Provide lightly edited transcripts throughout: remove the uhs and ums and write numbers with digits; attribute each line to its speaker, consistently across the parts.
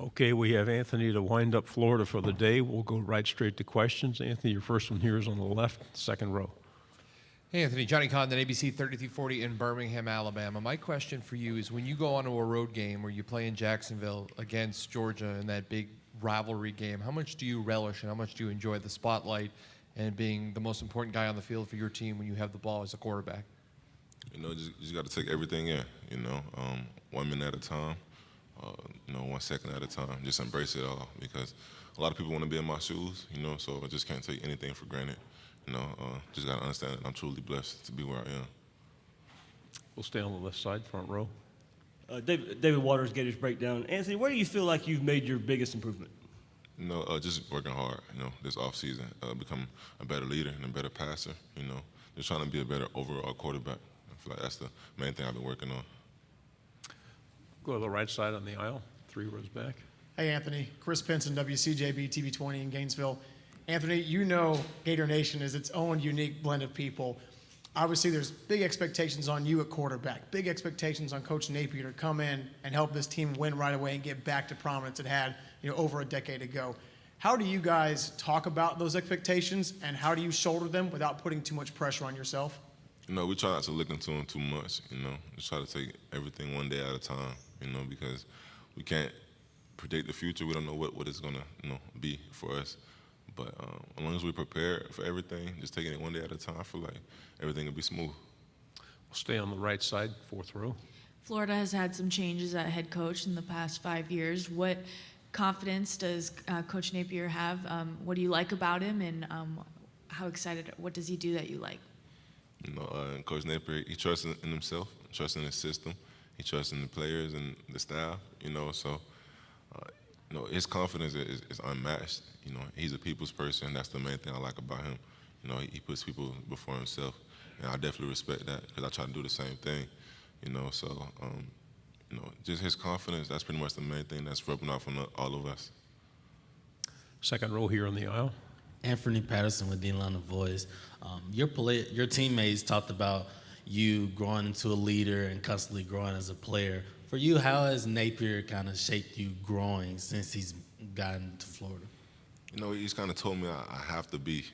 Speaker 1: Okay, we have Anthony to wind up Florida for the day. We'll go right straight to questions. Anthony, your first one here is on the left, second row.
Speaker 2: Hey, Anthony. Johnny Condon, ABC 3340 in Birmingham, Alabama. My question for you is when you go onto a road game where you play in Jacksonville against Georgia in that big rivalry game, how much do you relish and how much do you enjoy the spotlight and being the most important guy on the field for your team when you have the ball as a quarterback?
Speaker 3: Just got to take everything in, 1 minute at a time, 1 second at a time. Just embrace it all because a lot of people want to be in my shoes, so I just can't take anything for granted. Just got to understand that I'm truly blessed to be where I am.
Speaker 1: We'll stay on the left side, front row.
Speaker 4: David Waters, Gators Breakdown. Anthony, where do you feel like you've made your biggest improvement?
Speaker 3: Just working hard, this offseason, become a better leader and a better passer, just trying to be a better overall quarterback. I feel like that's the main thing I've been working on.
Speaker 1: Go to the right side on the aisle, 3 rows back.
Speaker 5: Hey, Anthony. Chris Pinson, WCJB TV 20 in Gainesville. Anthony, Gator Nation is its own unique blend of people. Obviously, there's big expectations on you at quarterback, big expectations on Coach Napier to come in and help this team win right away and get back to prominence it had, over a decade ago. How do you guys talk about those expectations, and how do you shoulder them without putting too much pressure on yourself?
Speaker 3: We try not to look into them too much, Just try to take everything one day at a time, because we can't predict the future. We don't know what it's going to, be for us. But as long as we prepare for everything, just taking it one day at a time, I feel like everything will be smooth.
Speaker 1: We'll stay on the right side, 4th row.
Speaker 6: Florida has had some changes at head coach in the past 5 years. What confidence does Coach Napier have? What do you like about him, and what does he do that you like?
Speaker 3: Coach Napier, he trusts in himself, trusts in his system. He trusts in the players and the staff, so his confidence is unmatched. He's a people's person. That's the main thing I like about him. He puts people before himself, and I definitely respect that because I try to do the same thing. Just his confidence, that's pretty much the main thing that's rubbing off on all of us.
Speaker 1: Second row here on the aisle.
Speaker 7: Anthony Patterson with the Atlanta Voice. Your teammates talked about you growing into a leader and constantly growing as a player. For you, how has Napier kind of shaped you growing since he's gotten to Florida?
Speaker 3: He's kind of told me I have to be,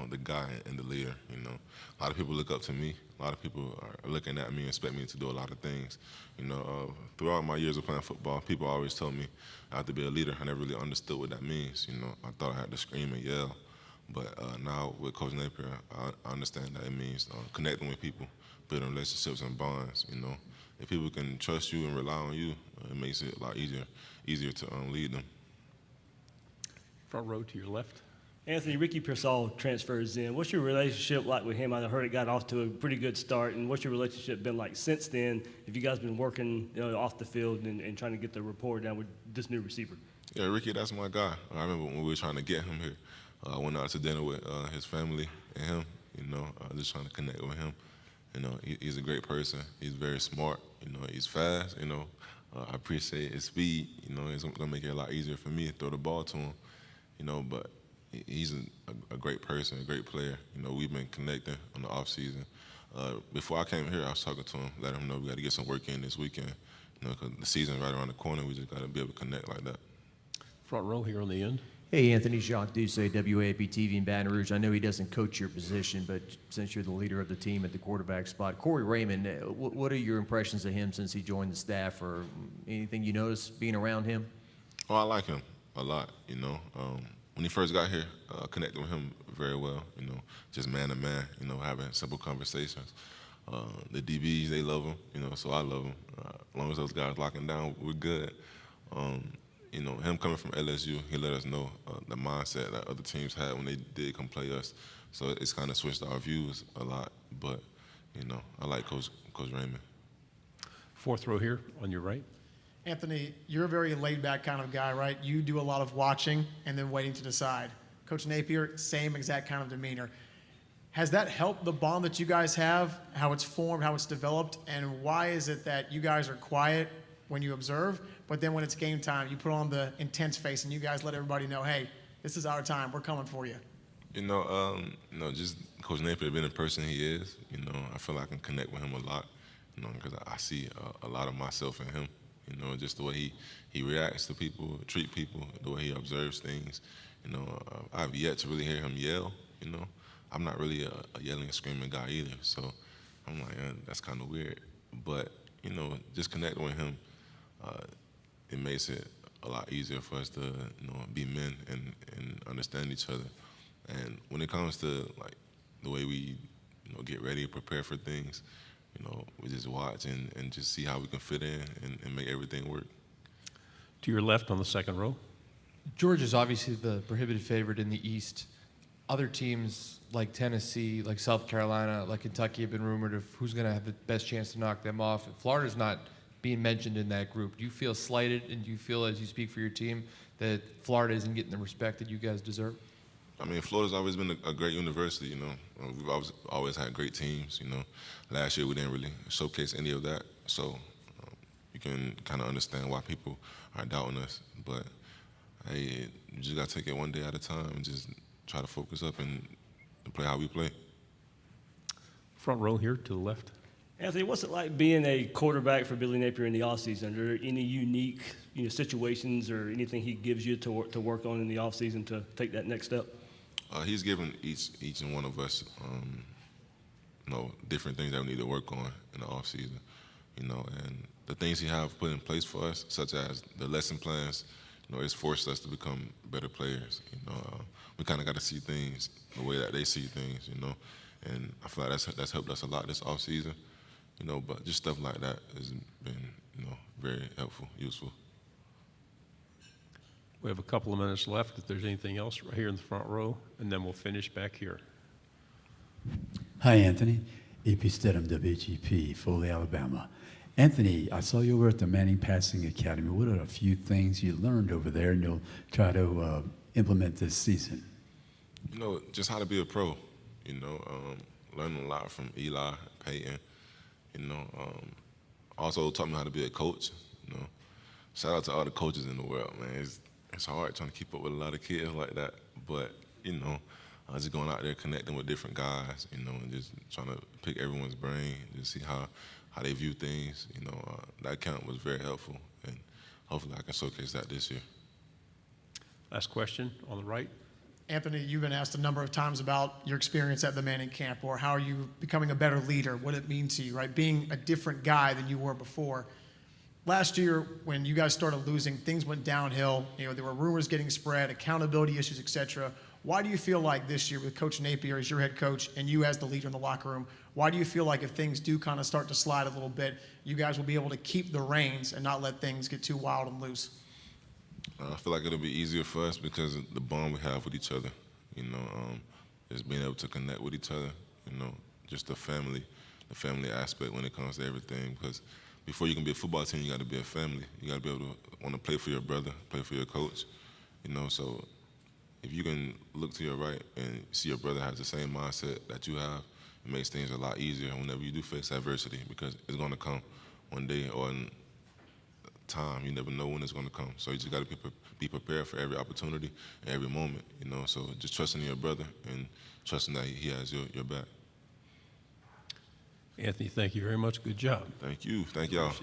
Speaker 3: the guy and the leader. A lot of people look up to me. A lot of people are looking at me and expect me to do a lot of things. Throughout my years of playing football, people always told me I have to be a leader. I never really understood what that means. I thought I had to scream and yell. But now with Coach Napier, I understand that it means connecting with people, building relationships and bonds. If people can trust you and rely on you, it makes it a lot easier to lead them.
Speaker 1: Front row to your left.
Speaker 4: Anthony, Ricky Pearsall transfers in. What's your relationship like with him? I heard it got off to a pretty good start, and what's your relationship been like since then? Have you guys been working off the field and trying to get the rapport down with this new receiver?
Speaker 3: Yeah, Ricky, that's my guy. I remember when we were trying to get him here. I went out to dinner with his family and him, just trying to connect with him. He's a great person. He's very smart. He's fast. I appreciate his speed. It's going to make it a lot easier for me to throw the ball to him. But he's a great person, a great player. We've been connecting on the off season. Before I came here, I was talking to him, let him know we got to get some work in this weekend. Because the season's right around the corner. We just got to be able to connect like that.
Speaker 1: Front row here on the end.
Speaker 8: Hey, Anthony, Jacques Doucet, WAP TV in Baton Rouge. I know he doesn't coach your position, but since you're the leader of the team at the quarterback spot, Corey Raymond, what are your impressions of him since he joined the staff, or anything you notice being around him?
Speaker 3: Oh, I like him a lot, When he first got here, I connected with him very well, just man to man, having simple conversations. The DBs, they love him, so I love him. As long as those guys locking down, we're good. Him coming from LSU, he let us know the mindset that other teams had when they did come play us. So it's kind of switched our views a lot. But, I like Coach Raymond.
Speaker 1: 4th row here on your right.
Speaker 5: Anthony, you're a very laid-back kind of guy, right? You do a lot of watching and then waiting to decide. Coach Napier, same exact kind of demeanor. Has that helped the bond that you guys have, how it's formed, how it's developed, and why is it that you guys are quiet when you observe, but then when it's game time, you put on the intense face and you guys let everybody know, hey, this is our time, we're coming for you?
Speaker 3: Just Coach Napier being the person he is, I feel like I can connect with him a lot, because I see a lot of myself in him. You know, just the way he reacts to people, treat people, the way he observes things. You know, I've yet to really hear him yell. You know, I'm not really a yelling and screaming guy either. So I'm like, that's kind of weird. But you know, just connecting with him, it makes it a lot easier for us to, you know, be men and understand each other. And when it comes to like the way we, you know, get ready, prepare for things, you know, we just watch and just see how we can fit in and make everything work.
Speaker 1: To your left on the second row.
Speaker 2: Georgia's obviously the prohibitive favorite in the East. Other teams like Tennessee, like South Carolina, like Kentucky have been rumored of who's going to have the best chance to knock them off. And Florida's not being mentioned in that group. Do you feel slighted, and do you feel, as you speak for your team, that Florida isn't getting the respect that you guys deserve?
Speaker 3: I mean, Florida's always been a great university, you know. We've always had great teams, you know. Last year we didn't really showcase any of that, so you can kind of understand why people are doubting us. But hey, you just got to take it one day at a time and just try to focus up and play how we play.
Speaker 1: Front row here to the left.
Speaker 4: Anthony, what's it like being a quarterback for Billy Napier in the offseason? Are there any unique, you know, situations or anything he gives you to work on in the offseason to take that next step?
Speaker 3: He's given each and one of us, you know, different things that we need to work on in the off season, you know, and the things he have put in place for us, such as the lesson plans, you know, it's forced us to become better players. You know, we kind of got to see things the way that they see things, you know, and I feel like that's helped us a lot this off season, you know. But just stuff like that has been, you know, very helpful, useful.
Speaker 1: We have a couple of minutes left if there's anything else right here in the front row, and then we'll finish back here.
Speaker 9: Hi, Anthony. E.P. Stedham, WGP, Foley, Alabama. Anthony, I saw you were at the Manning Passing Academy. What are a few things you learned over there and you'll try to implement this season?
Speaker 3: You know, just how to be a pro, you know, learning a lot from Eli, Peyton, you know, also taught me how to be a coach, you know. Shout out to all the coaches in the world, man. It's hard trying to keep up with a lot of kids like that, but, you know, just going out there connecting with different guys, you know, and just trying to pick everyone's brain, just see how they view things, you know. That camp was very helpful, and hopefully I can showcase that this year.
Speaker 1: Last question on the right.
Speaker 5: Anthony, you've been asked a number of times about your experience at the Manning camp, or how are you becoming a better leader, what it means to you, right? Being a different guy than you were before. Last year, when you guys started losing, things went downhill. You know, there were rumors getting spread, accountability issues, et cetera. Why do you feel like this year, with Coach Napier as your head coach and you as the leader in the locker room, why do you feel like if things do kind of start to slide a little bit, you guys will be able to keep the reins and not let things get too wild and loose?
Speaker 3: I feel like it'll be easier for us because of the bond we have with each other, you know, just being able to connect with each other, you know, just the family aspect when it comes to everything. Because before you can be a football team, you got to be a family. You got to be able to want to play for your brother, play for your coach, you know. So if you can look to your right and see your brother has the same mindset that you have, it makes things a lot easier whenever you do face adversity, because it's going to come one day or in time. You never know when it's going to come. So you just got to be prepared for every opportunity and every moment, you know. So just trusting in your brother and trusting that he has your back.
Speaker 1: Anthony, thank you very much. Good job.
Speaker 3: Thank you. Thank y'all.